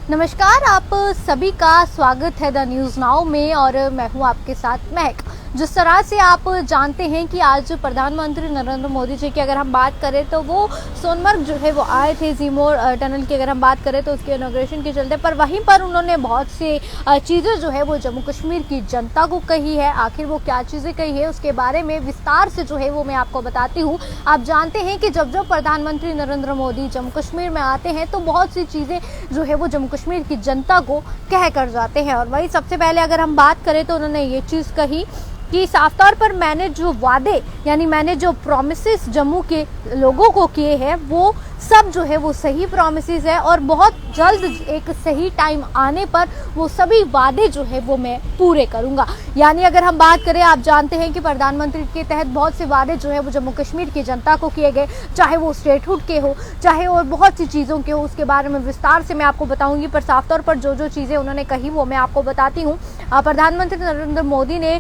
नमस्कार, आप सभी का स्वागत है द न्यूज़ नाउ में और मैं हूं आपके साथ महक। जिस तरह से आप जानते हैं कि आज प्रधानमंत्री नरेंद्र मोदी जी की अगर हम बात करें तो वो सोनमर्ग जो है वो आए थे ज़ीमोर टनल की अगर हम बात करें तो उसके इनॉग्रेशन के चलते, पर वहीं पर उन्होंने बहुत से चीज़ें जो है वो जम्मू कश्मीर की जनता को कही है। आखिर वो क्या चीज़ें कही है उसके बारे में विस्तार से जो है वो मैं आपको बताती हूँ। आप जानते हैं कि जब प्रधानमंत्री नरेंद्र मोदी जम्मू कश्मीर में आते हैं तो बहुत सी चीज़ें जो है वो जम्मू कश्मीर की जनता को कह कर जाते हैं। और वही सबसे पहले अगर हम बात करें तो उन्होंने ये चीज़ कही कि साफ तौर पर मैंने जो वादे यानी मैंने जो प्रॉमिसेस जम्मू के लोगों को किए हैं वो सब जो है वो सही प्रॉमिसेस है और बहुत जल्द एक सही टाइम आने पर वो सभी वादे जो है वो मैं पूरे करूंगा। यानी अगर हम बात करें, आप जानते हैं कि प्रधानमंत्री के तहत बहुत से वादे जो है वो जम्मू कश्मीर की जनता को किए गए, चाहे वो स्टेटहुड के हो चाहे और बहुत सी चीज़ों के हो, उसके बारे में विस्तार से मैं आपको बताऊंगी। पर साफ तौर पर जो चीज़ें उन्होंने कही वो मैं आपको बताती हूँ। प्रधानमंत्री नरेंद्र मोदी ने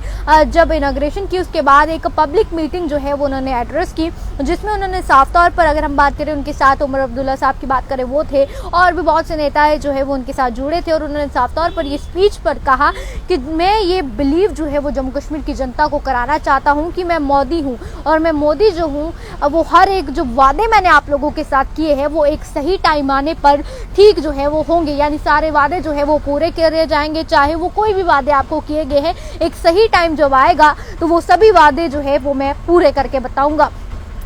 जब इनॉग्रेशन की उसके बाद एक पब्लिक मीटिंग जो है वो उन्होंने एड्रेस की, जिसमें उन्होंने साफ तौर पर अगर हम बात करें उनके साथ उमर अब्दुल्ला साहब की बात करें वो थे और भी बहुत से नेताएं जो है वो उनके साथ जुड़े थे। और उन्होंने साफ तौर पर ये स्पीच पर कहा कि मैं ये बिलीव जो है वो जम्मू कश्मीर की जनता को कराना चाहता हूँ कि मैं मोदी हूँ और मैं मोदी जो हूँ वो हर एक जो वादे मैंने आप लोगों के साथ किए हैं वो एक सही टाइम आने पर ठीक जो है वो होंगे। यानी सारे वादे जो है वो पूरे करे जाएंगे, चाहे वो कोई भी वादे आपको किए गए हैं, एक सही टाइम जब आएगा तो वो सभी वादे जो है वो मैं पूरे करके बताऊंगा।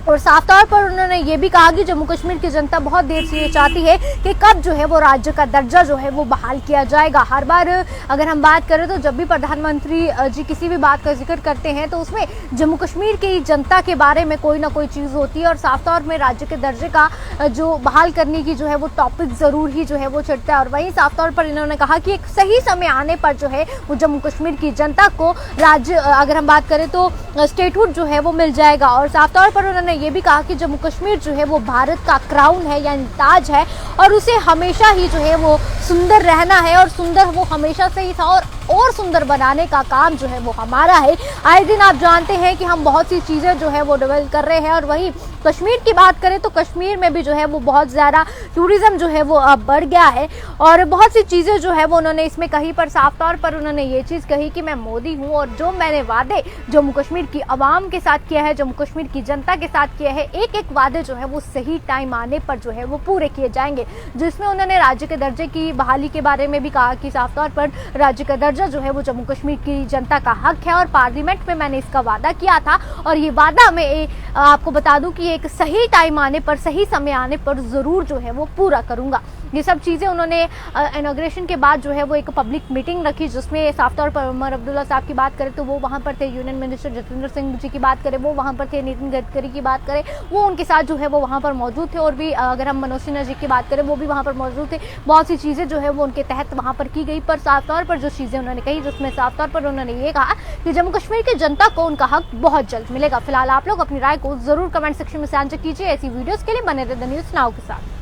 और साफ तौर पर उन्होंने ये भी कहा कि जम्मू कश्मीर की जनता बहुत देर से ये चाहती है कि कब जो है वो राज्य का दर्जा जो है वो बहाल किया जाएगा। हर बार अगर हम बात करें तो जब भी प्रधानमंत्री जी किसी भी बात का जिक्र करते हैं तो उसमें जम्मू कश्मीर की जनता के बारे में कोई ना कोई चीज़ होती है और साफ तौर में राज्य के दर्जे का जो बहाल करने की जो है वो टॉपिक ज़रूर ही जो है वो चढ़ता है। और वहीं साफ तौर पर इन्होंने कहा कि एक सही समय आने पर जो है वो जम्मू कश्मीर की जनता को राज्य अगर हम बात करें तो स्टेटहुड जो है वो मिल जाएगा। और साफ तौर पर उन्होंने ये भी कहा कि जम्मू कश्मीर जो है वो भारत का क्राउन है यानी ताज है और उसे हमेशा ही जो है वो सुंदर रहना है और सुंदर वो हमेशा से ही था और सुंदर बनाने का काम जो है वो हमारा है। आए दिन आप जानते हैं कि हम बहुत सी चीज़ें जो है वो डेवलप कर रहे हैं और वहीं कश्मीर की बात करें तो कश्मीर में भी जो है वो बहुत ज़्यादा टूरिज़्म जो है वो अब बढ़ गया है और बहुत सी चीज़ें जो है वो उन्होंने इसमें कही। पर साफ तौर पर उन्होंने ये चीज़ कही कि मैं मोदी हूँ और जो मैंने वादे जम्मू कश्मीर की आवाम के साथ किया है, जम्मू कश्मीर की जनता के साथ किया है, एक एक वादे जो है वो सही टाइम आने पर जो है वो पूरे किए जाएंगे। जिसमें उन्होंने राज्य के दर्जे की बहाली के बारे में भी कहा कि साफ तौर पर राज्य का दर्जा जो है वो जम्मू कश्मीर की जनता का हक है और पार्लियामेंट में मैंने इसका वादा किया था और ये वादा मैं आपको बता दूं कि एक सही टाइम आने पर, सही समय आने पर ज़रूर जो है वो पूरा करूंगा। ये सब चीज़ें उन्होंने इनॉग्रेशन के बाद जो है वो एक पब्लिक मीटिंग रखी जिसमें साफ तौर पर उमर अब्दुल्ला साहब की बात करें तो वो वहाँ पर थे, यूनियन मिनिस्टर जितेंद्र सिंह जी की बात करें वो वहाँ पर थे, नितिन गडकरी की बात करें वो उनके साथ जो है वो वहाँ पर मौजूद थे और भी अगर हम मनोज सिन्हा जी की बात करें वो भी वहाँ पर मौजूद थे। बहुत सी चीज़ें जो है वो उनके तहत वहाँ पर की गई। पर साफ तौर पर जो चीज़ें उन्होंने कही जिसमें साफ तौर पर उन्होंने ये कहा कि जम्मू कश्मीर की जनता को उनका हक बहुत जल्द मिलेगा। फिलहाल आप लोग अपनी राय को जरूर कमेंट सेक्शन में साझा कीजिए। ऐसी वीडियोस के लिए बने रहे द न्यूज़ नाउ के साथ।